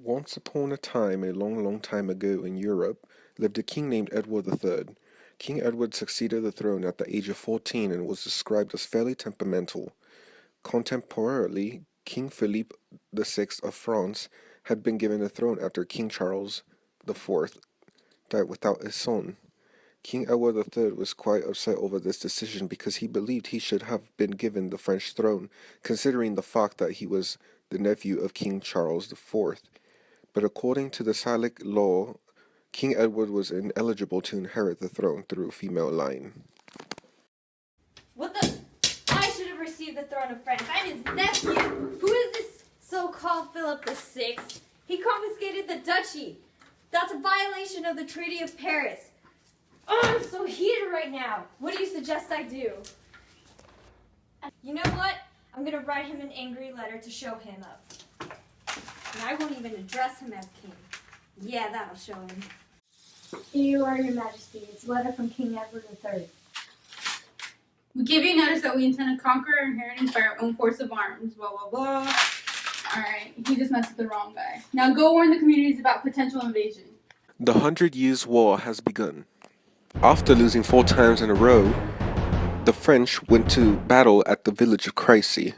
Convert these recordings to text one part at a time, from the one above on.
Once upon a time, a long, long time ago in Europe, lived a king named Edward III. King Edward succeeded the throne at the age of 14 and was described as fairly temperamental. Contemporarily, King Philippe VI of France had been given the throne after King Charles IV died without a son. King Edward III was quite upset over this decision because he believed he should have been given the French throne, considering the fact that he was the nephew of King Charles IV. But according to the Salic law, King Edward was ineligible to inherit the throne through a female line. What the? I should have received the throne of France. I'm his nephew. Who is this so-called Philip VI? He confiscated the duchy. That's a violation of the Treaty of Paris. Oh, I'm so heated right now. What do you suggest I do? You know what? I'm going to write him an angry letter to show him up. And I won't even address him as king. Yeah, that'll show him. Here you are, Your Majesty. It's a letter from King Edward III. We give you notice that we intend to conquer our inheritance by our own force of arms. Blah, blah, blah. Alright, he just messed with the wrong guy. Now go warn the communities about potential invasion. The 100 Years' War has begun. After losing 4 times in a row, the French went to battle at the village of Crécy.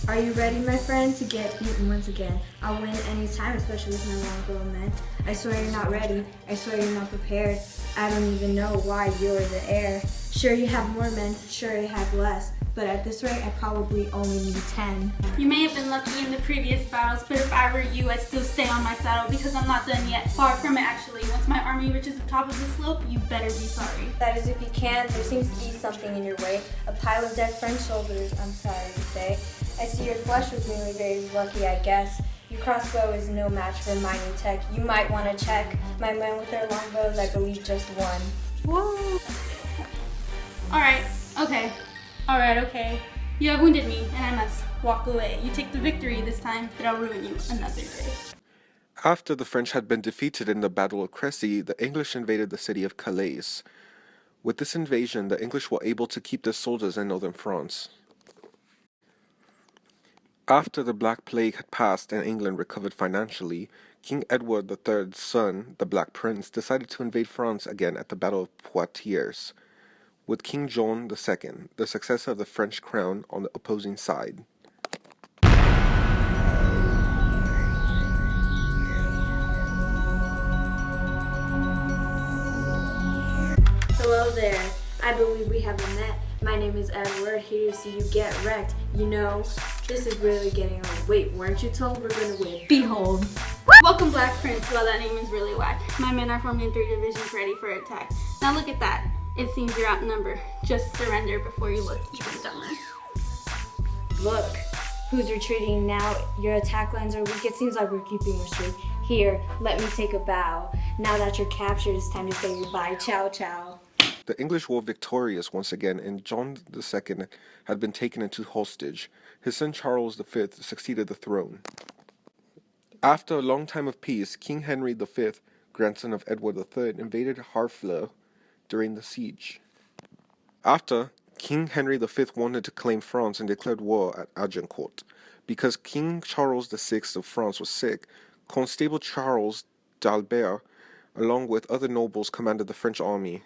Are you ready, my friend, to get beaten once again? I'll win any time, especially with my longbow men. I swear you're not ready. I swear you're not prepared. I don't even know why you're the heir. Sure, you have more men. Sure, you have less. But at this rate, I probably only need 10. You may have been lucky in the previous battles, but if I were you, I'd still stay on my saddle because I'm not done yet. Far from it, actually. Once my army reaches the top of the slope, you better be sorry. That is if you can. There seems to be something in your way. A pile of dead French soldiers, I'm sorry to say. I see your flesh was nearly very lucky, I guess. Your crossbow is no match for my new tech. You might want to check. My men with their longbows, I believe, just won. Whoa. Alright, okay. Alright, okay. You have wounded me, and I must walk away. You take the victory this time, but I'll ruin you another day. After the French had been defeated in the Battle of Crécy, the English invaded the city of Calais. With this invasion, the English were able to keep their soldiers in northern France. After the Black Plague had passed and England recovered financially, King Edward III's son, the Black Prince, decided to invade France again at the Battle of Poitiers, with King John II, the successor of the French crown, on the opposing side. Hello there. I believe we haven't met. My name is Edward, here to see you get wrecked. You know, this is really getting old. Wait, weren't you told we're gonna win? Behold. Welcome, Black Prince. Well, that name is really whack. My men are formed in 3 divisions ready for attack. Now look at that. It seems you're outnumbered. Just surrender before you look even dumber. Look, who's retreating now? Your attack lines are weak. It seems like we're keeping a streak. Here, let me take a bow. Now that you're captured, it's time to say goodbye. Ciao, ciao. The English were victorious once again, and John II had been taken into hostage. His son Charles V succeeded the throne. After a long time of peace, King Henry V, grandson of Edward III, invaded Harfleur during the siege. After, King Henry V wanted to claim France and declared war at Agincourt. Because King Charles VI of France was sick, Constable Charles d'Albert, along with other nobles, commanded the French army.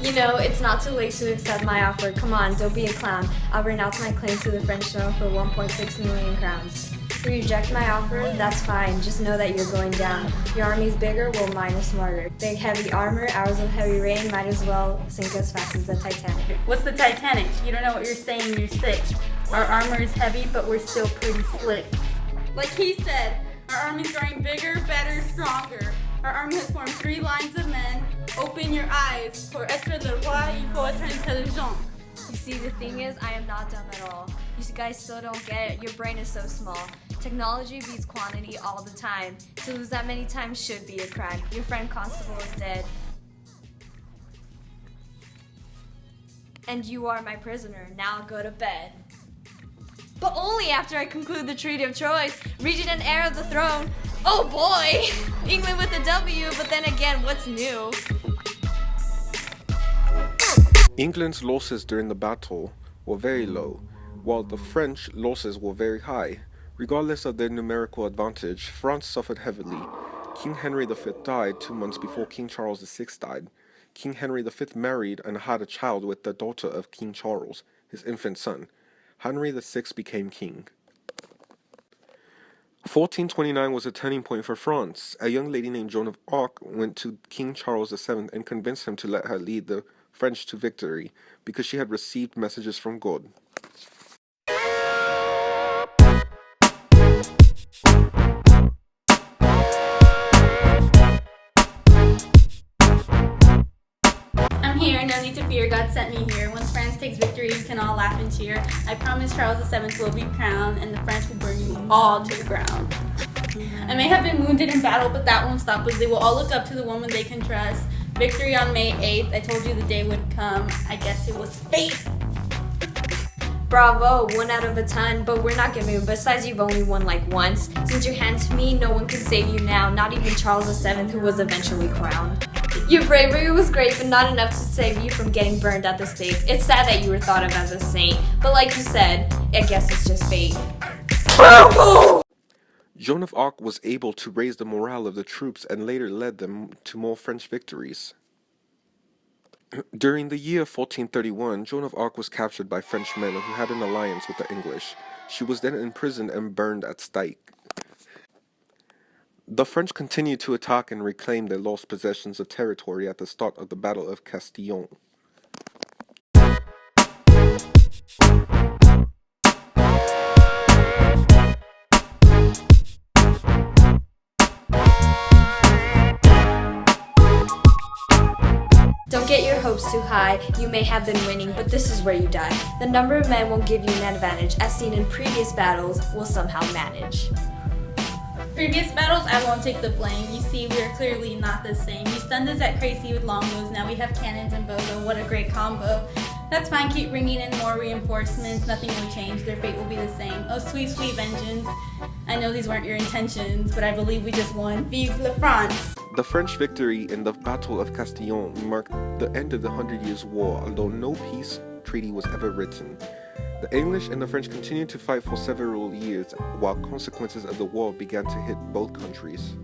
You know, it's not too late to accept my offer. Come on, don't be a clown. I'll renounce my claim to the French throne for 1.6 million crowns. If you reject my offer, that's fine. Just know that you're going down. Your army's bigger, well, mine is smarter. Big heavy armor, hours of heavy rain, might as well sink as fast as the Titanic. What's the Titanic? You don't know what you're saying, you're sick. Our armor is heavy, but we're still pretty slick. Like he said, our army's growing bigger, better, stronger. Our army has formed 3 lines of men. Open your eyes. Pour être le roi, il faut être intelligent. You see, the thing is, I am not dumb at all. You guys still don't get it. Your brain is so small. Technology beats quantity all the time. To lose that many times should be a crime. Your friend Constable is dead. And you are my prisoner. Now go to bed. But only after I conclude the Treaty of Troyes, reaching an heir of the throne. Oh boy! England with a W, but then again, what's new? England's losses during the battle were very low, while the French losses were very high. Regardless of their numerical advantage, France suffered heavily. King Henry V died 2 months before King Charles VI died. King Henry V married and had a child with the daughter of King Charles, his infant son. Henry VI became king. 1429 was a turning point for France. A young lady named Joan of Arc went to King Charles VII and convinced him to let her lead the French to victory because she had received messages from God. I'm here, no need to fear, God sent me here. Once France takes victory, you can all laugh and cheer. I promise Charles VII will be crowned, and the French will burn you all to the ground. I may have been wounded in battle, but that won't stop us. They will all look up to the woman they can trust. Victory on May 8th, I told you the day would come. I guess it was fate. Bravo, 1 out of a ton, but we're not giving. Besides, you've only won like once. Since you're hand to me, no one can save you now, not even Charles VII, who was eventually crowned. Your bravery was great, but not enough to save you from getting burned at the stake. It's sad that you were thought of as a saint, but like you said, I guess it's just fate. Joan of Arc was able to raise the morale of the troops and later led them to more French victories. During the year 1431, Joan of Arc was captured by Frenchmen who had an alliance with the English. She was then imprisoned and burned at stake. The French continued to attack and reclaim their lost possessions of territory at the start of the Battle of Castillon. Don't get your hopes too high, you may have been winning, but this is where you die. The number of men won't give you an advantage, as seen in previous battles, we'll somehow manage. Previous battles, I won't take the blame. You see, we are clearly not the same. You stunned us at crazy with longbows, now we have cannons and bows, oh what a great combo. That's fine, keep bringing in more reinforcements, nothing will change, their fate will be the same. Oh sweet, sweet vengeance. I know these weren't your intentions, but I believe we just won. Vive la France! The French victory in the Battle of Castillon marked the end of the 100 Years' War, although no peace treaty was ever written. The English and the French continued to fight for several years, while consequences of the war began to hit both countries.